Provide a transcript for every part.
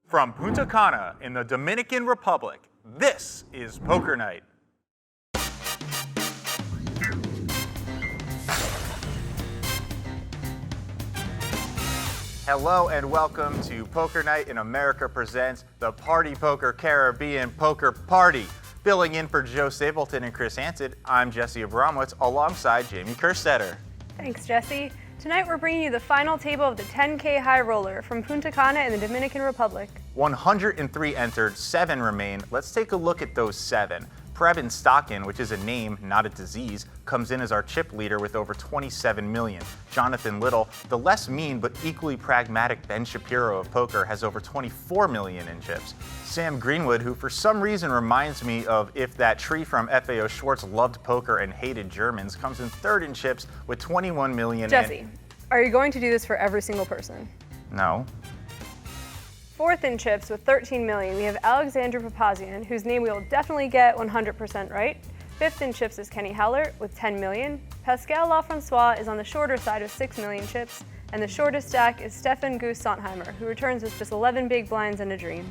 From Punta Cana in the Dominican Republic, this is Poker Night. Hello and welcome to Poker Night in America presents the Party Poker Caribbean Poker Party. Filling in for Joe Stapleton and Chris Hansen, I'm Jesse Abramowitz alongside Jamie Kerstetter. Thanks, Jesse. Tonight we're bringing you the final table of the 10K High Roller from Punta Cana in the Dominican Republic. 103 entered, 7 remain. Let's take a look at those 7. Preben Stockin, which is a name, not a disease, comes in as our chip leader with over 27 million. Jonathan Little, the less mean but equally pragmatic Ben Shapiro of poker, has over 24 million in chips. Sam Greenwood, who for some reason reminds me of if that tree from FAO Schwartz loved poker and hated Germans, comes in third in chips with 21 million. Jesse, are you going to do this for every single person? No. Fourth in chips with 13 million, we have Alexander Papazian, whose name we will definitely get 100% right. Fifth in chips is Kenny Howlert with 10 million. Pascal Lefrancois is on the shorter side with 6 million chips. And the shortest stack is Stefan Goose Sondheimer, who returns with just 11 big blinds and a dream.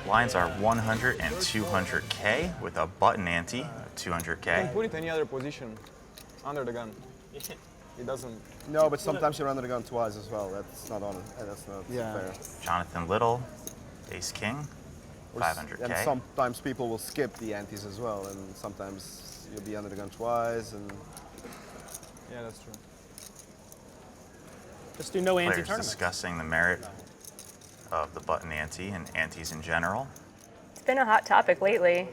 Blinds are 100 and 200K with a button ante of 200K. You can put it any other position under the gun. It doesn't. No, but sometimes you're under the gun twice as well. That's not on. That's not fair. Jonathan Little, ace king, 500K. And sometimes people will skip the antes as well, and sometimes you'll be under the gun twice. And Yeah, that's true. Just do no ante Players tournament. discussing the merit of the button ante and antes in general. It's been a hot topic lately.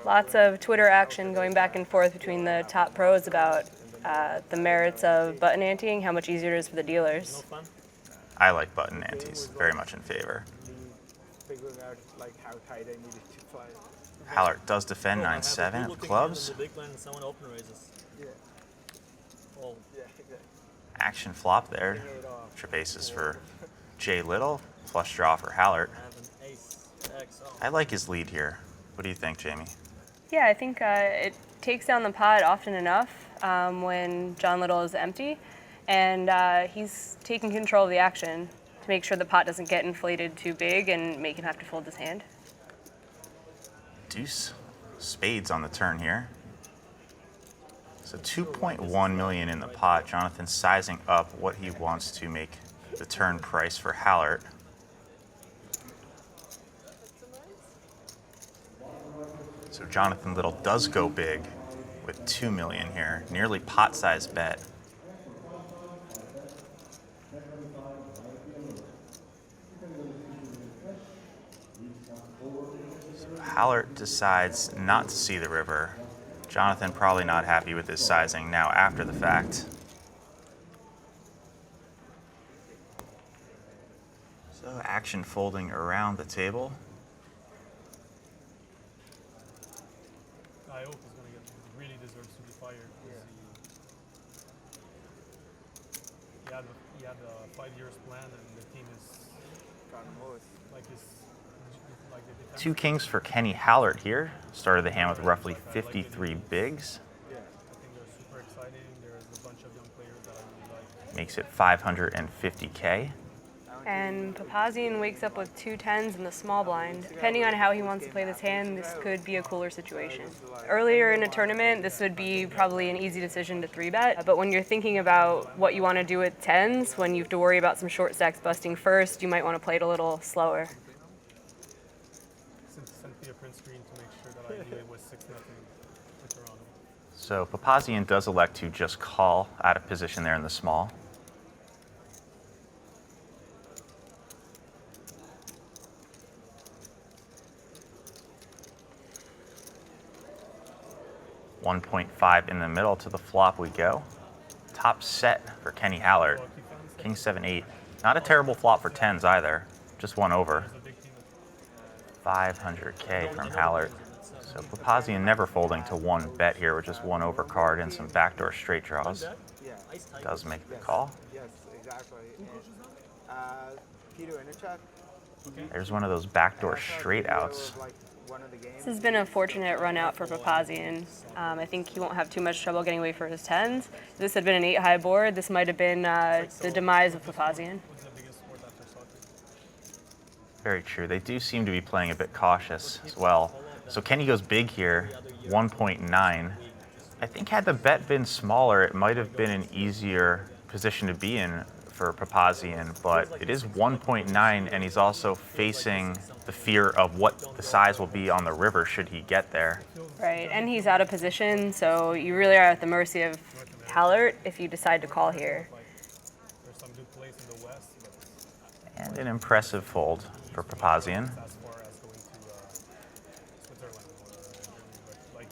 Lots of Twitter action going back and forth between the top pros about the merits of button anteing, how much easier it is for the dealers. I like button antes, very much in favor. Figuring out like how tight I needed to play. Howlert does defend 9-7 of clubs. Action flop there. Trip aces for Jay Little, flush draw for Howlert. I like his lead here. What do you think, Jamie? Yeah, I think it takes down the pot often enough when John Little is empty, and he's taking control of the action to make sure the pot doesn't get inflated too big and make him have to fold his hand. Deuce spades on the turn here. So 2.1 million in the pot. Jonathan sizing up what he wants to make the turn price for Howlert. So Jonathan Little does go big with 2 million here, nearly pot-sized bet. So Howlert decides not to see the river. Jonathan probably not happy with his sizing now after the fact. So action folding around the table. I hope he's going to get really deserves to be fired. He had a 5 years plan, and the team is like the defense. 2 kings for Kenny Howlert here. Started the hand with roughly 53 bigs. Yeah, I think they're super exciting. There's a bunch of young players that I really like. Makes it 550K. And Papazian wakes up with 2 10s in the small blind. Depending on how he wants to play this hand, this could be a cooler situation. Earlier in a tournament, this would be probably an easy decision to 3-bet. But when you're thinking about what you want to do with 10s, when you have to worry about some short stacks busting first, you might want to play it a little slower. Sent me a print screen to make sure that I knew it was 6-0 to Toronto. So Papazian does elect to just call out of position there in the small. .5 in the middle to the flop we go. Top set for Kenny Howlert. King 7-8. Not a terrible flop for 10s either. Just one over. 500K from Howlert. So Papazian never folding to 1 bet here with just 1 over card and some backdoor straight draws. Does make the call. Yes, exactly. And, Peter in a check. There's one of those backdoor straight outs. one of the games. This has been a fortunate run out for Papazian. I think he won't have too much trouble getting away for his tens. If this had been an 8 high board, this might have been the demise of Papazian. What's the biggest sport after soccer? Very true. They do seem to be playing a bit cautious as well. So Kenny goes big here, 1.9. I think had the bet been smaller, it might have been an easier position to be in for Papazian, but it is 1.9, and he's also facing the fear of what the size will be on the river should he get there. Right, and he's out of position, so you really are at the mercy of Hallert if you decide to call here. There's some good plays in the west, but And an impressive fold for Papazian. as far as going to Switzerland or Germany, but like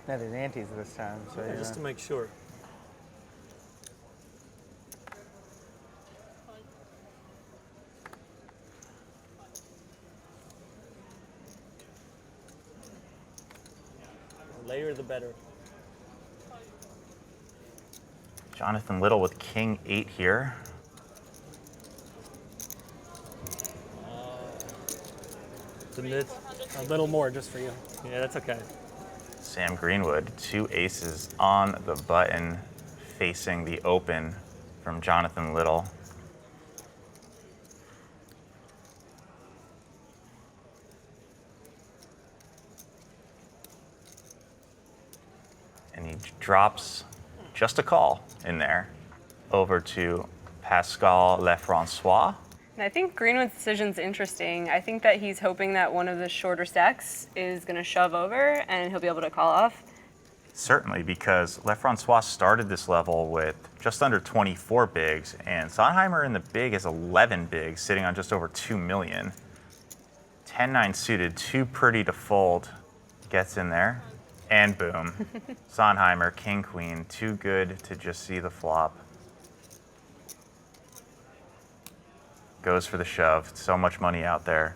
Not his antes this time, so you Just to know. make sure. The later the better. Jonathan Little with King 8 here. Submit. A little more just for you. Yeah, that's okay. Sam Greenwood, 2 aces on the button, facing the open from Jonathan Little. And he drops just a call in there over to Pascal Lefrancois. And I think Greenwood's decision's interesting. I think that he's hoping that one of the shorter stacks is going to shove over and he'll be able to call off. Certainly, because Lefrancois started this level with just under 24 bigs, and Sondheimer in the big is 11 bigs, sitting on just over 2 million. 10-9 suited, too pretty to fold, gets in there, and boom. Sondheimer, king, queen, too good to just see the flop. Goes for the shove, so much money out there.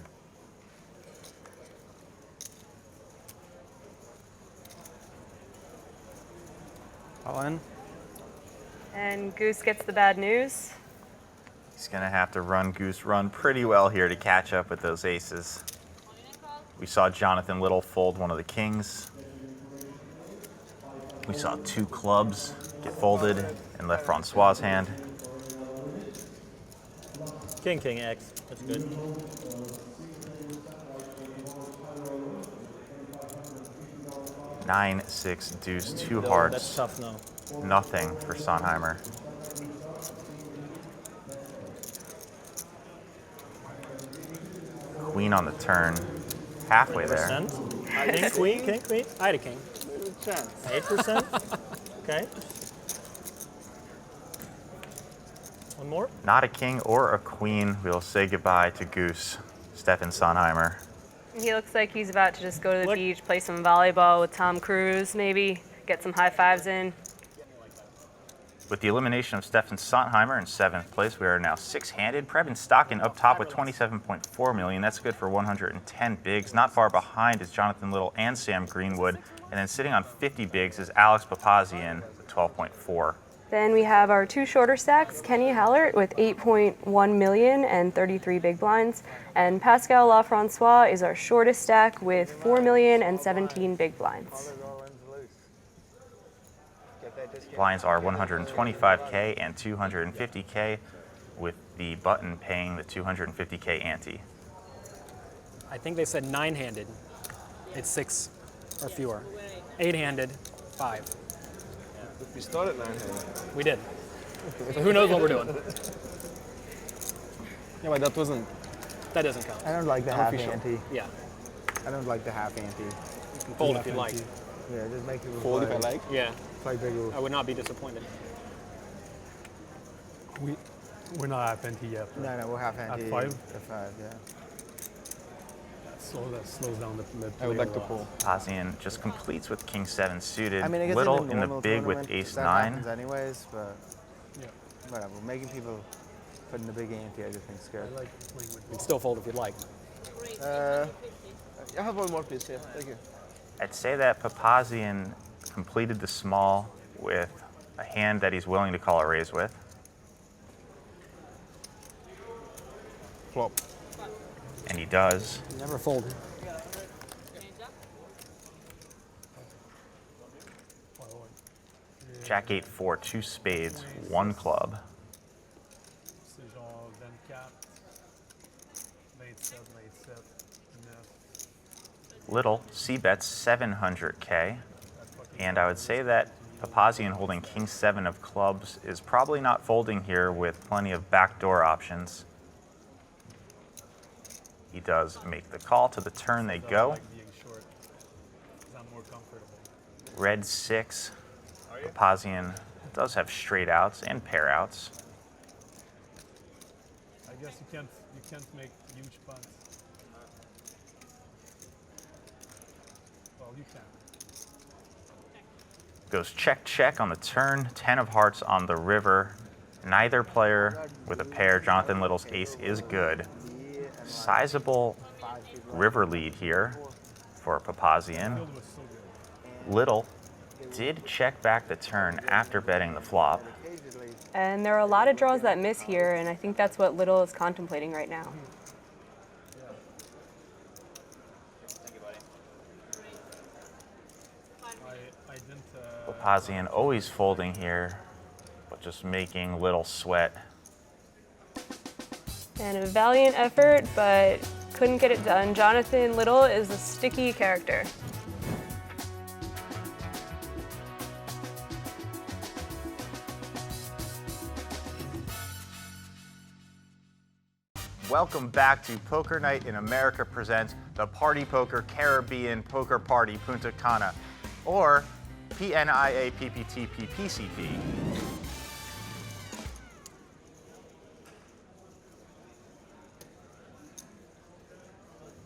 All in. And Goose gets the bad news. He's gonna have to run Goose run pretty well here to catch up with those aces. We saw Jonathan Little fold one of the kings. We saw 2 clubs get folded in Lefrancois' hand. King, king, X. That's good. Nine, 6, deuce, 2 No, hearts. That's tough, no. Nothing for Sondheimer. Queen on the turn. Halfway there. Percent. King, queen, king, queen. I had a king. Good chance. 8%. Okay. One more. Not a king or a queen. We'll say goodbye to Goose, Stefan Sondheimer. He looks like he's about to just go to the What? beach, play some volleyball with Tom Cruise, maybe get some high fives in. With the elimination of Stefan Sondheimer in 7th place, we are now 6-handed. Preben Stocken up top with 27.4 million. That's good for 110 bigs. Not far behind is Jonathan Little and Sam Greenwood. And then sitting on 50 bigs is Alex Papazian with 12.4. Then we have our 2 shorter stacks, Kenny Hallert with 8.1 million and 33 big blinds, and Pascal Lefrancois is our shortest stack with 4 million and 17 big blinds. All ends loose. Get that discount. Blinds are 125K and 250K, with the button paying the 250K ante. I think they said 9-handed. It's 6 or fewer. 8-handed, 5. We started 9-handed. We did. So who knows what we're doing? Yeah, but that wasn't. That doesn't count. I don't like the half Unofficial. ante. Yeah. I don't like the half ante. Fold if you like. Yeah, just make people Fold if I play, like. Yeah. play bigger. I would not be disappointed. we're not at ante yet. No, we're half ante. 5? At 5, yeah. That slows down the play. I would like a to lot. pull. Papazian just completes with King 7 suited. I mean, I guess Little in in the normal big with tournament, Ace that 9. happens anyways, but Yeah. whatever. Making people put in the big ante, I just think scary. I like playing with You'd still fold if you'd like. I have one more, please. Yeah, thank you. I'd say that Papazian completed the small with a hand that he's willing to call a raise with. Flop. And he does. Never fold. Jack 8-4, 2 spades, 1 club. C'est genre 24, 27, 27, 9. Little c-bets 700K. And I would say that Papazian holding king 7 of clubs is probably not folding here with plenty of backdoor options. He does make the call. To the turn they I go. like being short, 'cause I'm more comfortable. Red 6. Papazian does have straight outs and pair outs. I guess you can't make huge punts. Well, you can. Goes check, check on the turn. 10 of hearts on the river. Neither player with a pair. Jonathan Little's ace is good. Sizable river lead here for Papazian. Field was so good. Little did check back the turn after betting the flop. And there are a lot of draws that miss here, and I think that's what Little is contemplating right now. I didn't. Papazian always folding here, but just making Little sweat. And a valiant effort, but couldn't get it done. Jonathan Little is a sticky character. Welcome back to Poker Night in America presents the Party Poker Caribbean Poker Party Punta Cana, or PNIAPPTPPCP.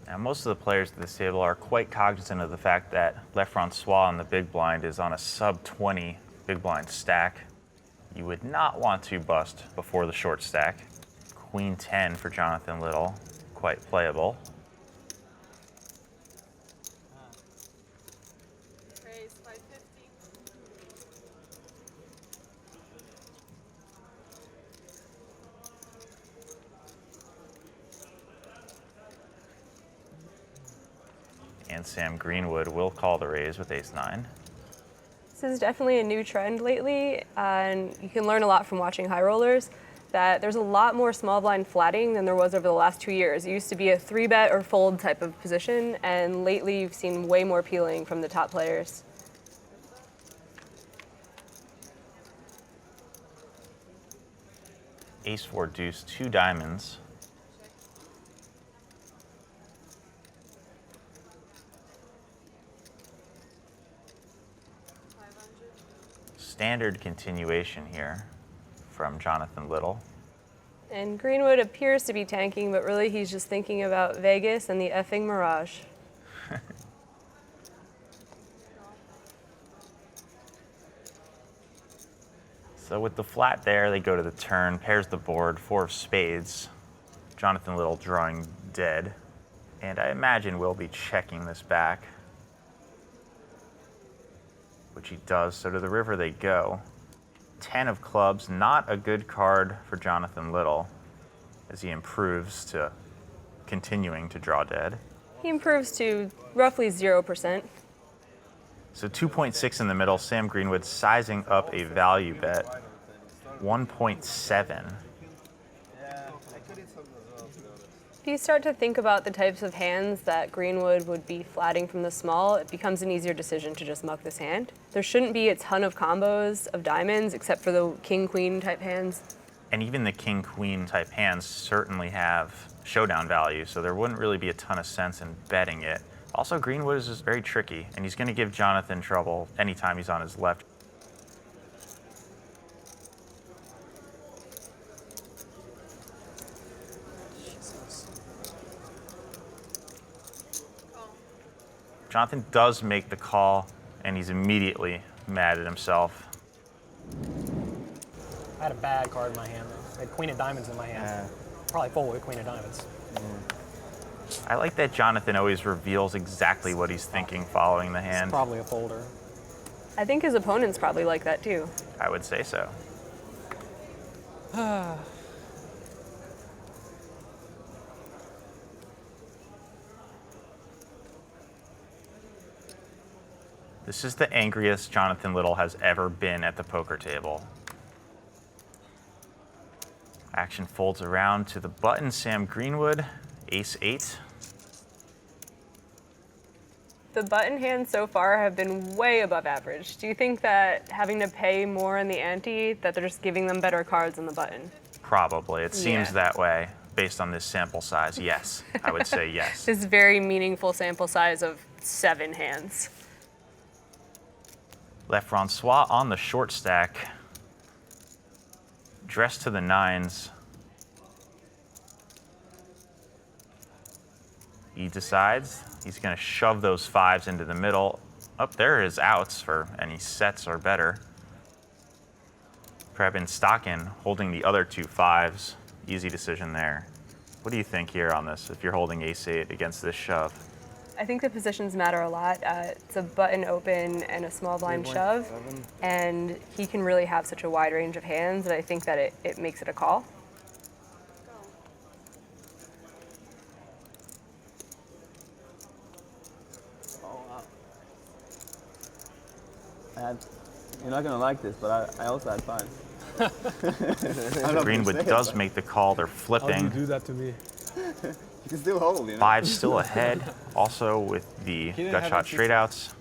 Now, most of the players at this table are quite cognizant of the fact that Lefrancois on the big blind is on a sub-20 big blind stack. You would not want to bust before the short stack. Queen 10 for Jonathan Little, quite playable. And Sam Greenwood will call the raise with ace-9. This is definitely a new trend lately, and you can learn a lot from watching high rollers, that there's a lot more small blind flatting than there was over the last 2 years. It used to be a 3-bet or fold type of position, and lately you've seen way more peeling from the top players. Ace-4 deuce, 2 diamonds. Standard continuation here from Jonathan Little. And Greenwood appears to be tanking, but really he's just thinking about Vegas and the effing Mirage. So with the flat there, they go to the turn, pairs the board, 4 of spades. Jonathan Little drawing dead. And I imagine we'll be checking this back, which he does. So to the river they go. 10 of clubs, not a good card for Jonathan Little as he improves to continuing to draw dead. He improves to roughly 0%. So 2.6 in the middle, Sam Greenwood sizing up a value bet, 1.7. If you start to think about the types of hands that Greenwood would be flatting from the small, it becomes an easier decision to just muck this hand. There shouldn't be a ton of combos of diamonds except for the king-queen type hands. And even the king-queen type hands certainly have showdown value, so there wouldn't really be a ton of sense in betting it. Also, Greenwood is just very tricky, and he's going to give Jonathan trouble anytime he's on his left. Jonathan does make the call, and he's immediately mad at himself. I had a bad card in my hand. I had queen of diamonds in my hand. Probably fold with queen of diamonds. I like that Jonathan always reveals exactly what he's thinking following the hand. It's probably a folder. I think his opponent's probably like that too. I would say so. This is the angriest Jonathan Little has ever been at the poker table. Action folds around to the button. Sam Greenwood, ace-8. The button hands so far have been way above average. Do you think that having to pay more in the ante, that they're just giving them better cards on the button? Probably. It seems Yeah. that way based on this sample size. Yes, I would say yes. This very meaningful sample size of 7 hands. Lefrancois on the short stack. Dressed to the 9s. He decides he's going to shove those 5s into the middle. Up there is outs for any sets or better. Prebin Stockin holding the other 2 5s. Easy decision there. What do you think here on this if you're holding ace-8 against this shove? I think the positions matter a lot. It's a button open and a small blind shove, and he can really have such a wide range of hands that I think that it makes it a call. You're not gonna like this, but I also had 5. Greenwood does make the call. They're How do you flipping. do that to me? You can still hold, you know? 5 still ahead. Also with the gut shot straight outs.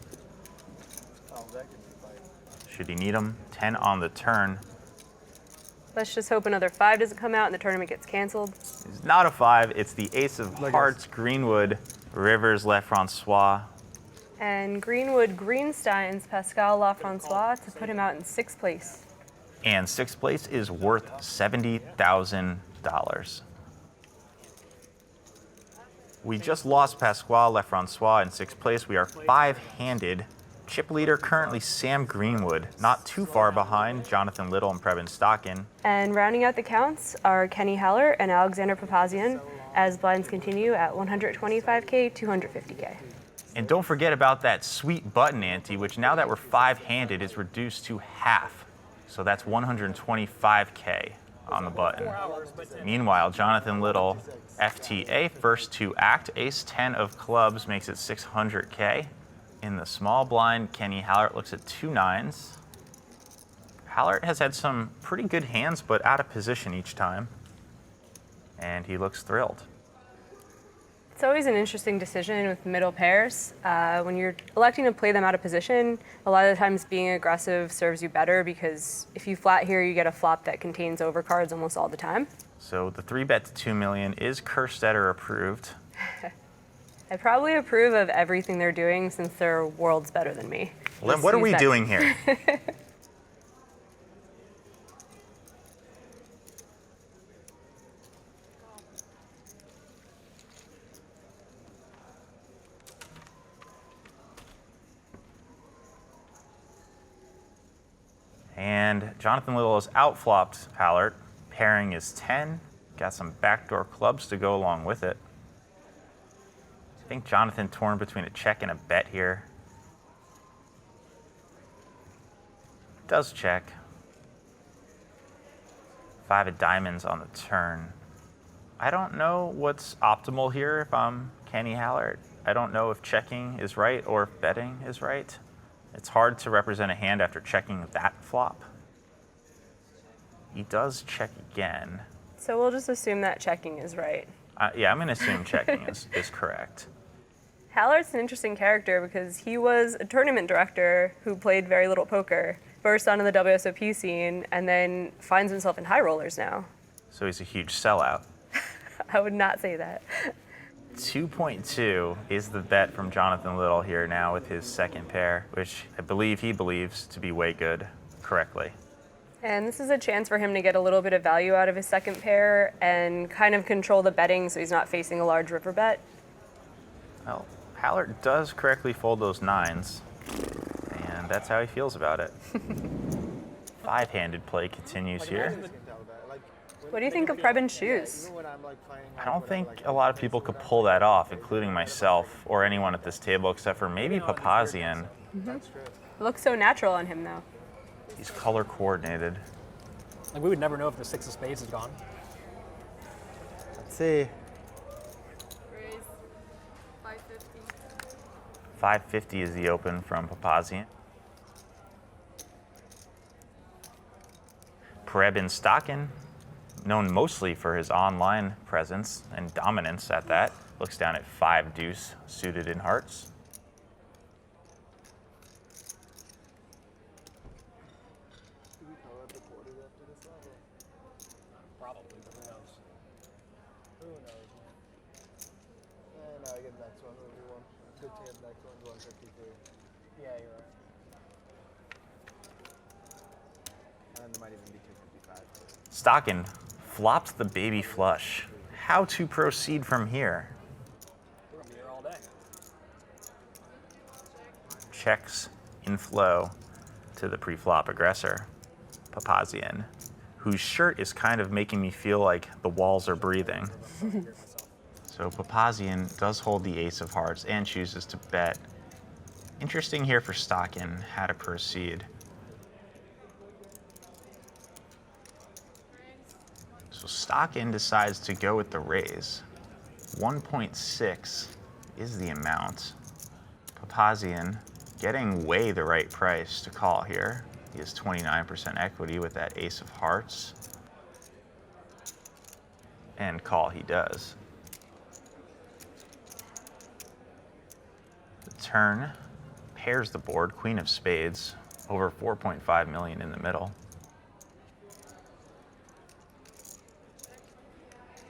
Should he need them? 10 on the turn. Let's just hope another 5 doesn't come out and the tournament gets canceled. It's not a 5. It's the ace of hearts. Greenwood, Rivers, Lefrancois. And Greenwood Greenstein's Pascal Lefrancois to put him out in 6th place. And 6th place is worth $70,000. We just lost Pascal Lefrancois in 6th place. We are 5-handed. Chip leader currently Sam Greenwood, not too far behind Jonathan Little and Prebin Stockin. And rounding out the counts are Kenny Haller and Alexander Papazian as blinds continue at 125K, 250K. And don't forget about that sweet button ante, which now that we're 5-handed is reduced to half. So that's 125K on the button. Meanwhile, Jonathan Little, FTA, first to act, ace-10 of clubs makes it 600K. In the small blind, Kenny Hallert looks at 2 9s. Hallert has had some pretty good hands, but out of position each time. And he looks thrilled. It's always an interesting decision with middle pairs. When you're electing to play them out of position, a lot of the times being aggressive serves you better because if you flat here, you get a flop that contains overcards almost all the time. So the 3-bet to 2 million is Kerstetter approved. I probably approve of everything they're doing since they're worlds better than me. Well, then what are we doing here? And Jonathan Little has outflopped Hallert. Pairing is 10. Got some backdoor clubs to go along with it. I think Jonathan torn between a check and a bet here. Does check. 5 of diamonds on the turn. I don't know what's optimal here if I'm Kenny Hallert. I don't know if checking is right or if betting is right. It's hard to represent a hand after checking that flop. He does check again. So we'll just assume that checking is right. Yeah, I'm going to assume checking is correct. Hallert's an interesting character because he was a tournament director who played very little poker, burst onto the WSOP scene, and then finds himself in high rollers now. So he's a huge sellout. I would not say that. 2.2 is the bet from Jonathan Little here now with his second pair, which I believe he believes to be way good correctly. And this is a chance for him to get a little bit of value out of his second pair and kind of control the betting so he's not facing a large river bet. Well, Hallert does correctly fold those 9s, and that's how he feels about it. 5-handed play continues here. What do you think of Prebin's shoes? I don't think a lot of people could pull that off, including myself or anyone at this table except for maybe Papazian. It looks so natural on him, though. He's color coordinated. Like we would never know if the 6 of spades is gone. Let's see. 550 is the open from Papazian. Prebin Stockin, known mostly for his online presence and dominance at that, looks down at 5 deuce suited in hearts. Probably, but who knows? Who knows, man? No, I get the next one. We want good to get the next one. 153. Yeah, you're right. And there might even be 255. Stockin flops the baby flush. How to proceed from here? We're gonna be here all day. Checks in flow to the pre-flop aggressor, Papazian, whose shirt is kind of making me feel like the walls are breathing. So Papazian does hold the ace of hearts and chooses to bet. Interesting here for Stockin how to proceed. So Stockin decides to go with the raise. 1.6 is the amount. Papazian getting way the right price to call here. He has 29% equity with that ace of hearts. And call he does. The turn pairs the board, queen of spades, over 4.5 million in the middle.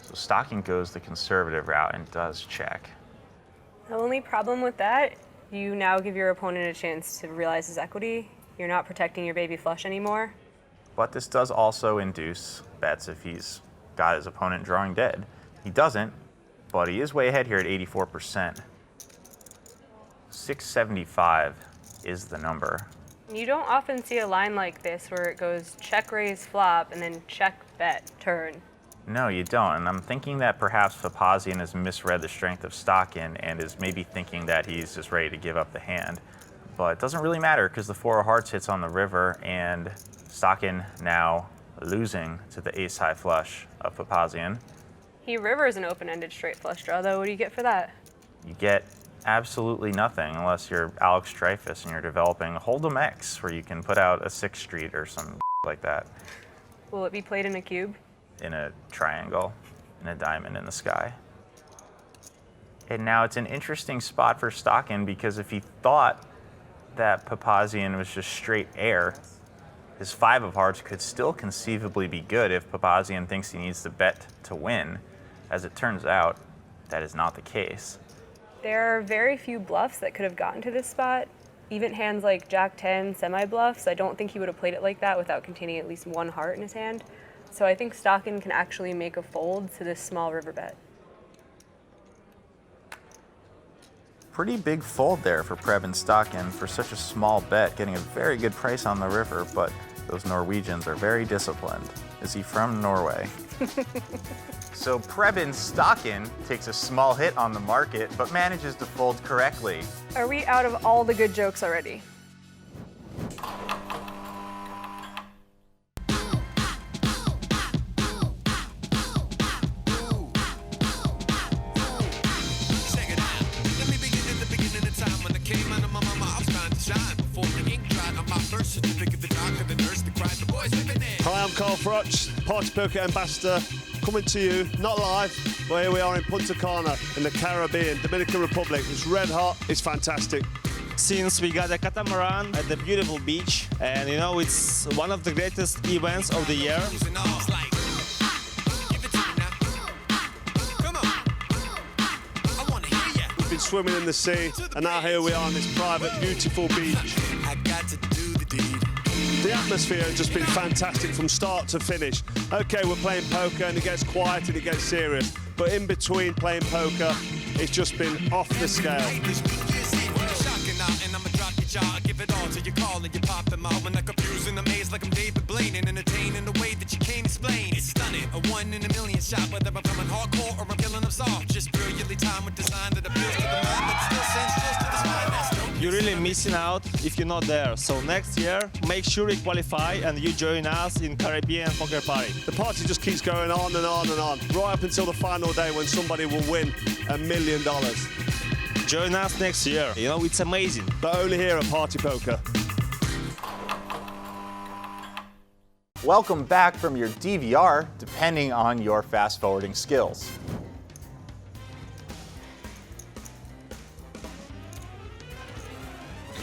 So Stockin goes the conservative route and does check. The only problem with that, you now give your opponent a chance to realize his equity. You're not protecting your baby flush anymore. But this does also induce bets if he's got his opponent drawing dead. He doesn't, but he is way ahead here at 84%. 675 is the number. You don't often see a line like this where it goes check, raise, flop, and then check, bet, turn. No, you don't, and I'm thinking that perhaps Papazian has misread the strength of Stockin and is maybe thinking that he's just ready to give up the hand. But it doesn't really matter because the 4 of hearts hits on the river and Stockin now losing to the ace-high flush of Papazian. He rivers an open-ended straight flush draw, though. What do you get for that? You get absolutely nothing unless you're Alex Dreyfus and you're developing Hold'em X where you can put out a 6th street or some like that. Will it be played in a cube? In a triangle, in a diamond in the sky. And now it's an interesting spot for Stockin because if he thought that Papazian was just straight air, his 5 of hearts could still conceivably be good if Papazian thinks he needs to bet to win. As it turns out, that is not the case. There are very few bluffs that could have gotten to this spot. Even hands like Jack 10, semi-bluffs, I don't think he would have played it like that without containing at least 1 heart in his hand. So I think Stockin can actually make a fold to this small river bet. Pretty big fold there for Prebin Stockin for such a small bet, getting a very good price on the river, but those Norwegians are very disciplined. Is he from Norway? So Prebin Stockin takes a small hit on the market, but manages to fold correctly. Are we out of all the good jokes already? Hi, I'm Carl Frutch, Party Poker Ambassador, coming to you, not live, but here we are in Punta Cana in the Caribbean, Dominican Republic. It's red hot, it's fantastic. Since we got a catamaran at the beautiful beach, and you know, it's one of the greatest events of the year. We've been swimming in the sea, and now here we are on this private, beautiful beach. The atmosphere has just been fantastic from start to finish. Okay, we're playing poker and it gets quiet and it gets serious, but in between playing poker, it's just been off the scale. Give it all till you call and you pop them out when I confuse and amaze like I'm David Blaine and entertain in a way that you can't explain. It's stunning, a 1 in a million shot, whether I'm coming hardcore or I'm killing them soft. Just brilliantly timed with design that appeals to the mind, but still sends chills to the spine. You're really missing out if you're not there. So next year, make sure you qualify and you join us in Caribbean Poker Party. The party just keeps going on and on and on, right up until the final day when somebody will win $1 million. Join us next year. You know, it's amazing. But only here at Party Poker. Welcome back from your DVR, depending on your fast-forwarding skills.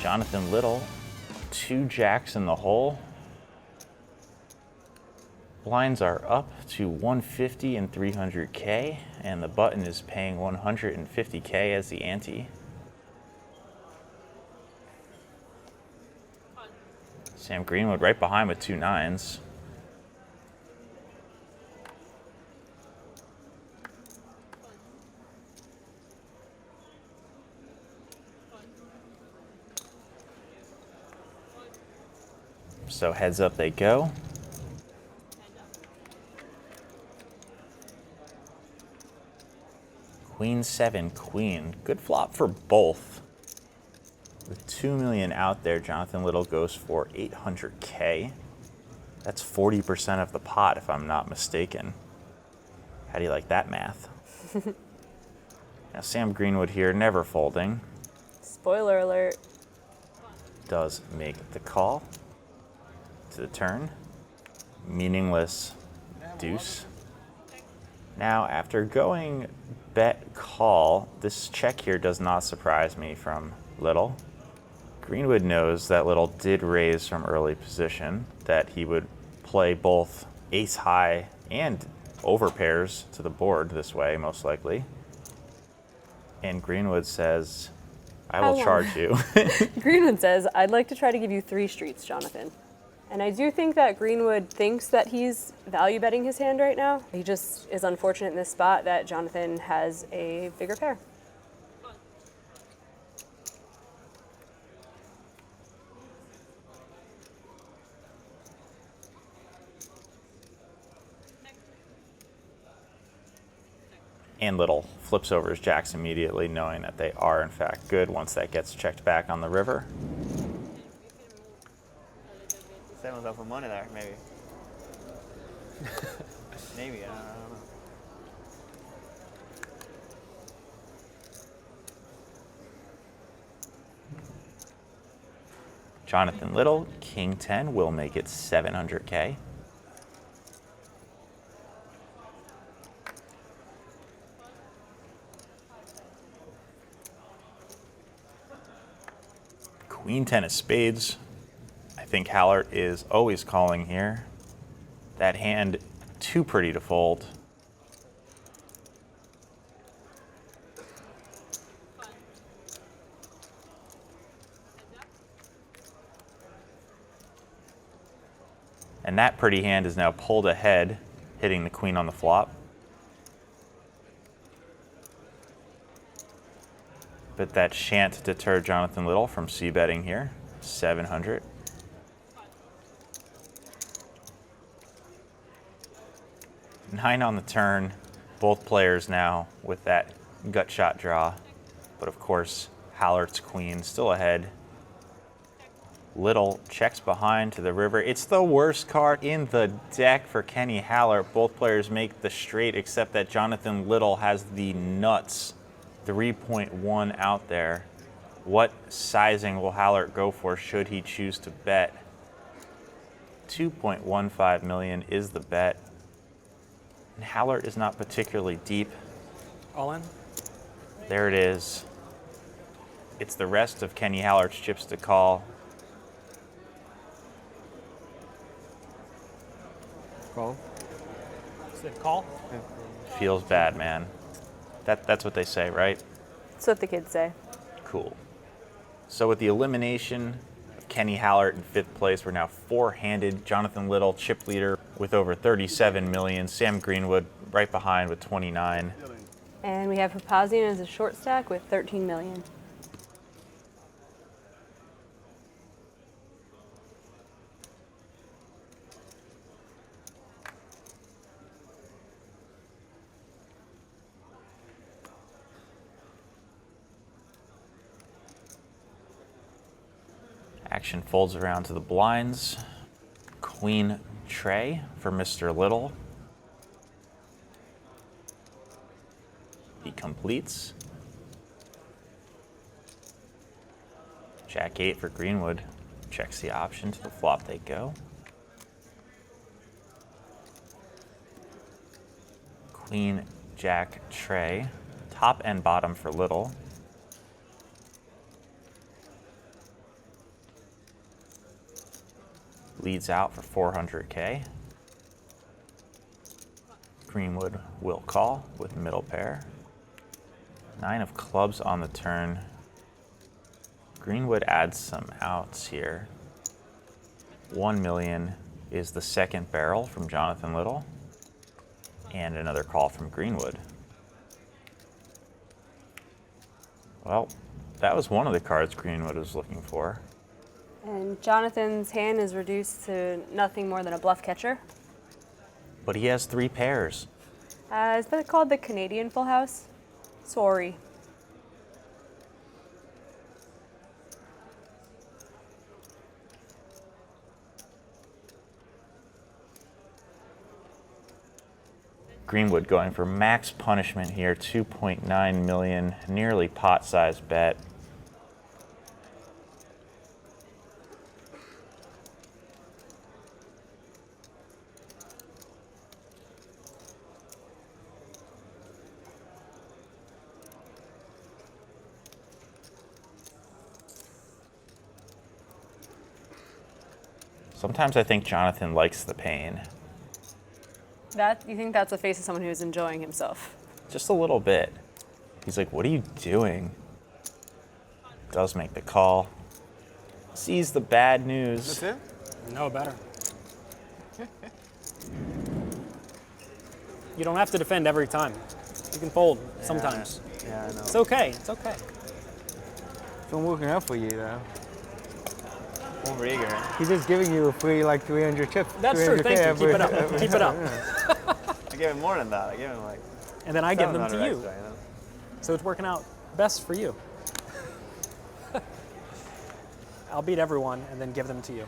Jonathan Little, 2 jacks in the hole. Blinds are up to 150 and 300K, and the button is paying 150K as the ante. Sam Greenwood right behind with 2 nines. So heads up they go. Queen 7, queen. Good flop for both. With 2 million out there, Jonathan Little goes for 800K. That's 40% of the pot, if I'm not mistaken. How do you like that math? Now Sam Greenwood here, never folding. Spoiler alert. Does make the call to the turn. Meaningless deuce. Now, after going bet call, this check here does not surprise me from Little. Greenwood knows that Little did raise from early position, that he would play both ace high and over pairs to the board this way, most likely. And Greenwood says, I will charge you. Greenwood says, I'd like to try to give you 3 streets, Jonathan. And I do think that Greenwood thinks that he's value betting his hand right now. He just is unfortunate in this spot that Jonathan has a bigger pair. And Little flips over his jacks immediately, knowing that they are in fact good once that gets checked back on the river. Seven's up for money there, maybe. Maybe, I don't know. Jonathan Little, king 10, will make it 700K. Queen 10 of spades. I think Hallert is always calling here. That hand too pretty to fold. And that pretty hand is now pulled ahead, hitting the queen on the flop. But that shan't deter Jonathan Little from c-betting here, 700. Nine on the turn, both players now with that gut shot draw. But of course, Hallert's queen still ahead. Little checks behind to the river. It's the worst card in the deck for Kenny Hallert. Both players make the straight, except that Jonathan Little has the nuts. 3.1 out there. What sizing will Hallert go for should he choose to bet? 2.15 million is the bet. And Hallert is not particularly deep. All in? There it is. It's the rest of Kenny Hallert's chips to call. Call. Said call? Feels bad, man. That's what they say, right? That's what the kids say. Cool. So with the elimination of Kenny Hallert in 5th place, we're now 4-handed. Jonathan Little, chip leader with over 37 million. Sam Greenwood right behind with 29. And we have Papazian as a short stack with 13 million. Action folds around to the blinds. Queen tray for Mr. Little. He completes. Jack 8 for Greenwood. Checks the option, to the flop they go. Queen, Jack, Trey. Top and bottom for Little. Leads out for 400K. Greenwood will call with middle pair. 9 of clubs on the turn. Greenwood adds some outs here. 1 million is the second barrel from Jonathan Little. And another call from Greenwood. Well, that was one of the cards Greenwood was looking for. And Jonathan's hand is reduced to nothing more than a bluff catcher. But he has 3 pairs. Is that called the Canadian full house? Sorry. Greenwood going for max punishment here, 2.9 million, nearly pot-sized bet. Sometimes I think Jonathan likes the pain. You think that's the face of someone who's enjoying himself? Just a little bit. He's like, what are you doing? Does make the call. Sees the bad news. That's it? No better. You don't have to defend every time. You can fold sometimes. Yeah, I know. It's okay. It's okay. It's not working out for you, though. Over eager. He's just giving you a free, like, 300 chips. That's true. 300K Thank you. every- Keep it up. Keep it up. I gave him more than that. I gave him like. And then I give them to 700 you. extra, know? So it's working out best for you. I'll beat everyone and then give them to you.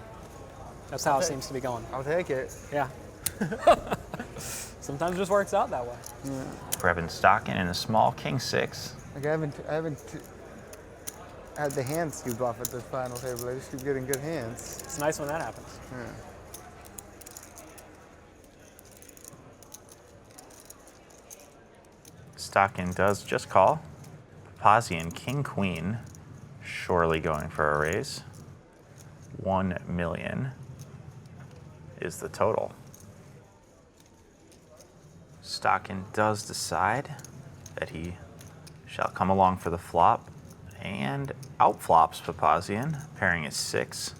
That's how it seems to be going. I'll take it. Yeah. Sometimes it just works out that way. Brevin Stockin in a small king 6. Like, I haven't had the hands scoop off at the final table. I just keep getting good hands. It's nice when that happens. Yeah. Stockin does just call. Papazian, king queen, surely going for a raise. 1 million is the total. Stockin does decide that he shall come along for the flop and outflops Papazian, pairing is 6.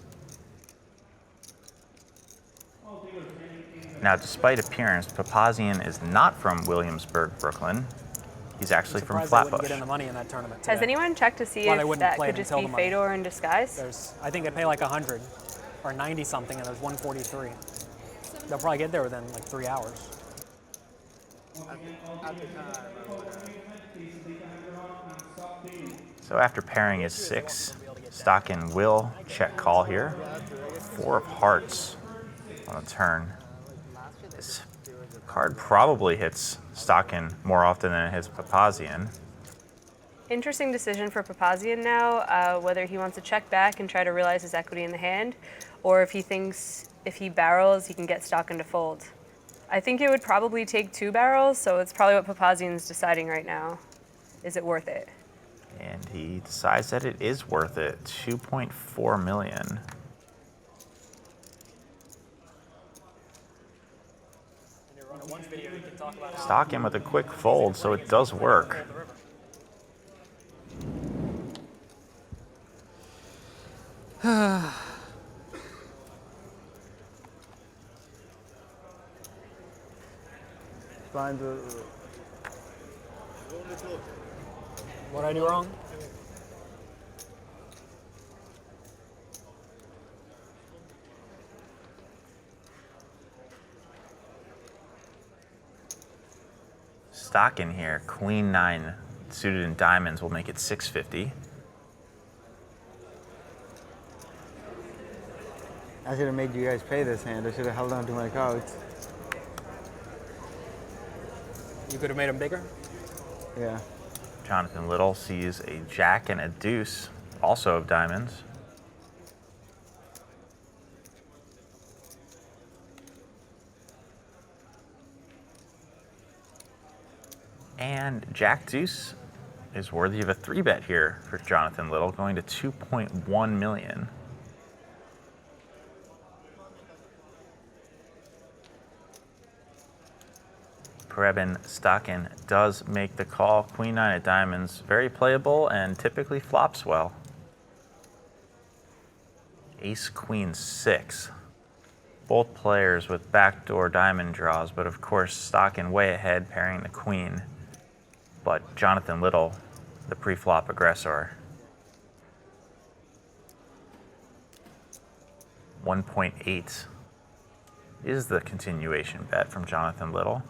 Now, despite appearance, Papazian is not from Williamsburg, Brooklyn. He's actually from Surprised they wouldn't Flatbush. get in the money in that tournament today. Has anyone checked to see Why they if wouldn't that play could it just until be the money. Fedor in disguise? I think they pay like 100 or 90 something, and there's 143. They'll probably get there within like 3 hours. So after pairing is 6, Stockin will check call here. 4 of hearts on the turn. This card probably hits Stockin more often than it hits Papazian. Interesting decision for Papazian now, whether he wants to check back and try to realize his equity in the hand, or if he thinks if he barrels, he can get Stockin to fold. I think it would probably take 2 barrels, so it's probably what Papazian's deciding right now. Is it worth it? And he decides that it is worth it. 2.4 million. Stockin with a quick fold, so it does work. Find the. What'd I do wrong? Stockin here, queen 9 suited in diamonds will make it 650. I should have made you guys pay this hand. I should have held on to my cards. You could have made them bigger? Yeah. Jonathan Little sees a jack and a deuce, also of diamonds. And Jack Deuce is worthy of a 3-bet here for Jonathan Little, going to 2.1 million. Prebin Stockin does make the call. Queen 9 of diamonds, very playable and typically flops well. Ace Queen 6. Both players with backdoor diamond draws, but of course Stockin way ahead, pairing the queen. But Jonathan Little, the pre-flop aggressor. 1.8 is the continuation bet from Jonathan Little.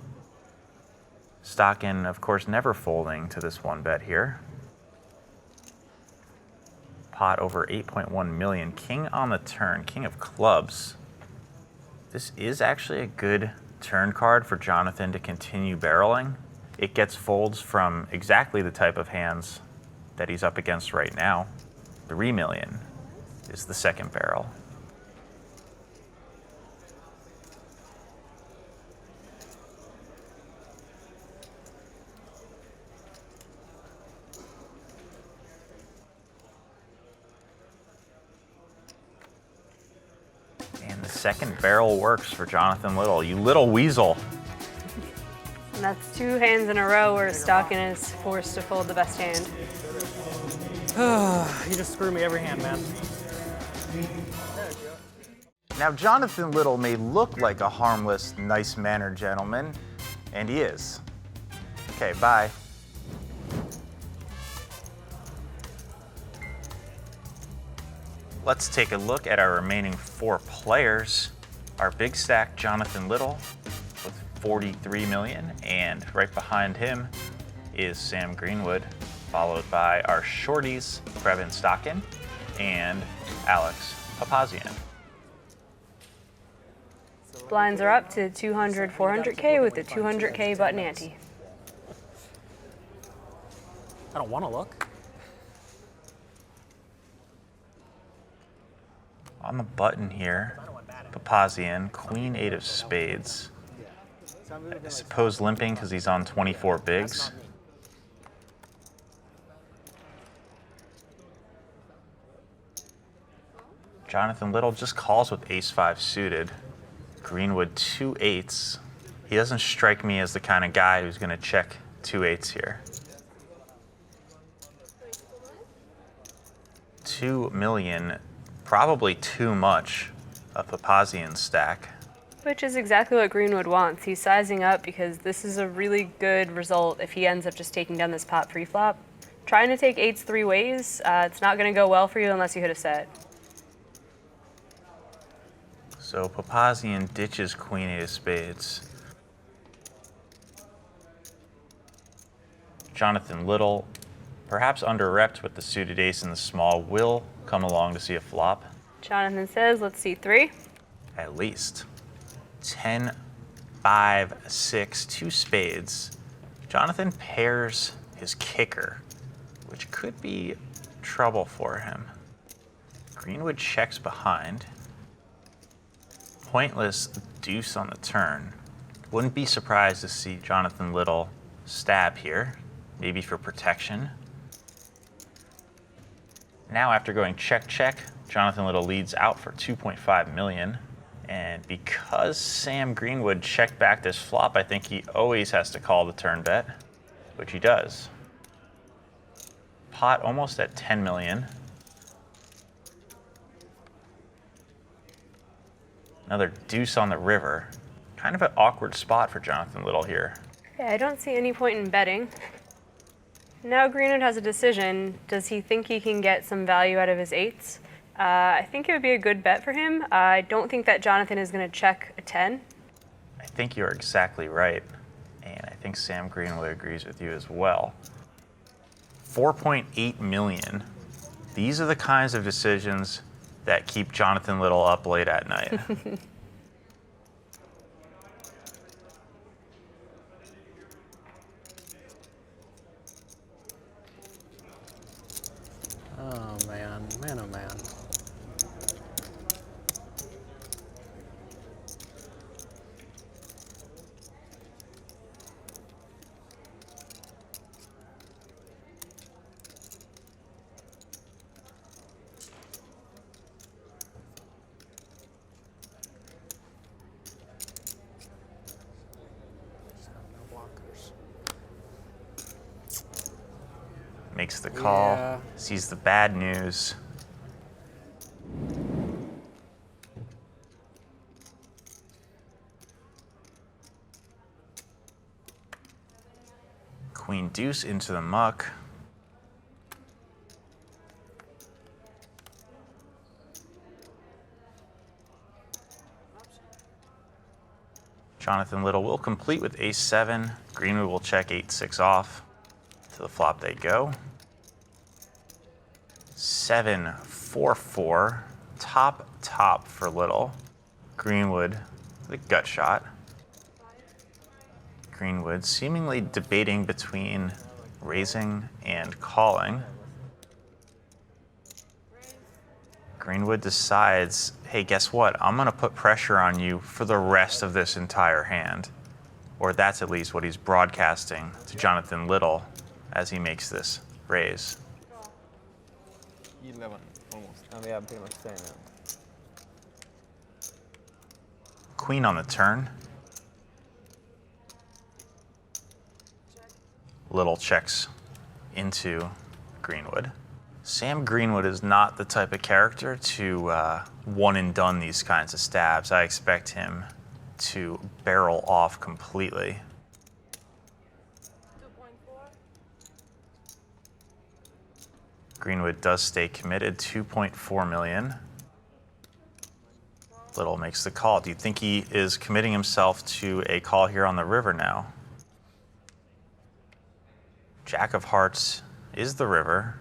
Stockin, of course, never folding to this 1-bet here. Pot over 8.1 million. King on the turn, king of clubs. This is actually a good turn card for Jonathan to continue barreling. It gets folds from exactly the type of hands that he's up against right now. 3 million is the second barrel. And the second barrel works for Jonathan Little. You little weasel. And that's 2 hands in a row where Stockin is forced to fold the best hand. You just screw me every hand, man. Now, Jonathan Little may look like a harmless, nice-mannered gentleman, and he is. Okay, bye. Let's take a look at our remaining 4 players. Our big stack, Jonathan Little, with 43 million, and right behind him is Sam Greenwood, followed by our shorties, Prebin Stockin and Alex Papazian. Blinds are up to 200, 400K with the 200K button ante. I don't want to look. On the button here, Papazian, Queen 8 of spades. I suppose limping because he's on 24 bigs. Jonathan Little just calls with ace-5 suited. Greenwood 2 8s. He doesn't strike me as the kind of guy who's going to check 2 8s here. 2 million, probably too much of Papazian's stack. Which is exactly what Greenwood wants. He's sizing up because this is a really good result if he ends up just taking down this pot pre-flop. Trying to take 8s 3 ways, it's not going to go well for you unless you hit a set. So Papazian ditches Queen 8 of spades. Jonathan Little, perhaps under-repped with the suited ace in the small, will come along to see a flop. Jonathan says, let's see 3. At least. 10, 5, 6, 2 spades. Jonathan pairs his kicker, which could be trouble for him. Greenwood checks behind. Pointless deuce on the turn. Wouldn't be surprised to see Jonathan Little stab here, maybe for protection. Now, after going check, check, Jonathan Little leads out for 2.5 million. And because Sam Greenwood checked back this flop, I think he always has to call the turn bet, which he does. Pot almost at 10 million. Another deuce on the river. Kind of an awkward spot for Jonathan Little here. Yeah, I don't see any point in betting. Now Greenwood has a decision. Does he think he can get some value out of his 8s? I think it would be a good bet for him. I don't think that Jonathan is going to check a 10. I think you're exactly right. And I think Sam Greenwood agrees with you as well. 4.8 million. These are the kinds of decisions that keep Jonathan Little up late at night. Oh man, man oh man. makes the call, Yeah. sees the bad news. Queen deuce into the muck. Jonathan Little will complete with ace-7. Greenwood will check 8-6 off. To the flop they go. 7-4-4. Top for Little. Greenwood with a gut shot. Greenwood seemingly debating between raising and calling. Greenwood decides, hey, guess what? I'm gonna put pressure on you for the rest of this entire hand. Or that's at least what he's broadcasting to Jonathan Little as he makes this raise. 11, almost. Oh, yeah, I'm pretty much saying that. Queen on the turn. Little checks into Greenwood. Sam Greenwood is not the type of character to one and done these kinds of stabs. I expect him to barrel off completely. Greenwood does stay committed, 2.4 million. Little makes the call. Do you think he is committing himself to a call here on the river now? Jack of hearts is the river.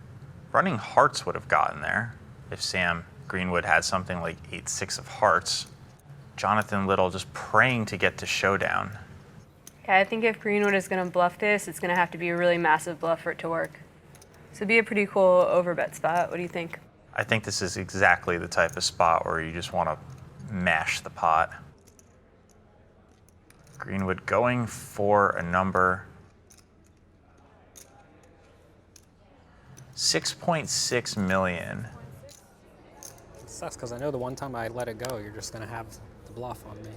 Running hearts would have gotten there if Sam Greenwood had something like 8-6 of hearts. Jonathan Little just praying to get to showdown. Okay, I think if Greenwood is going to bluff this, it's going to have to be a really massive bluff for it to work. So it'd be a pretty cool overbet spot. What do you think? I think this is exactly the type of spot where you just want to mash the pot. Greenwood going for a number. 6.6 million. It sucks because I know the one time I let it go, you're just going to have the bluff on me.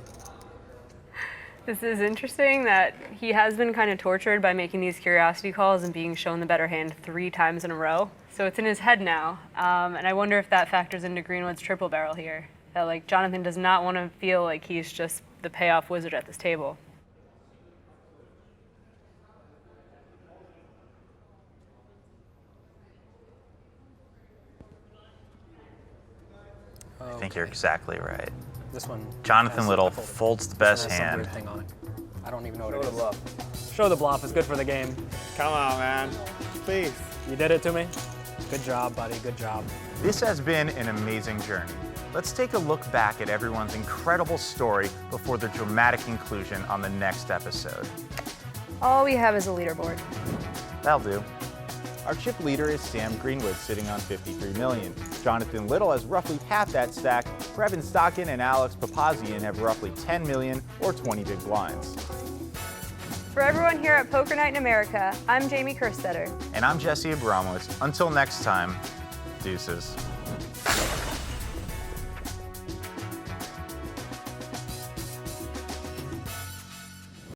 This is interesting that he has been kind of tortured by making these curiosity calls and being shown the better hand 3 times in a row. So it's in his head now. And I wonder if that factors into Greenwood's triple barrel here. That like Jonathan does not want to feel like he's just the payoff wizard at this table. I think you're exactly right. This one. Jonathan has Little a couple- folds the this best one has some hand. weird thing on it. I don't even know what Show it the is. bluff. Show the bluff. It's good for the game. Come on, man. Please. You did it to me. Good job, buddy. Good job. This has been an amazing journey. Let's take a look back at everyone's incredible story before the dramatic conclusion on the next episode. All we have is a leaderboard. That'll do. Our chip leader is Sam Greenwood, sitting on 53 million. Jonathan Little has roughly half that stack. Brevin Stockin and Alex Papazian have roughly 10 million or 20 big blinds. For everyone here at Poker Night in America, I'm Jamie Kerstetter. And I'm Jesse Abramowitz. Until next time, deuces.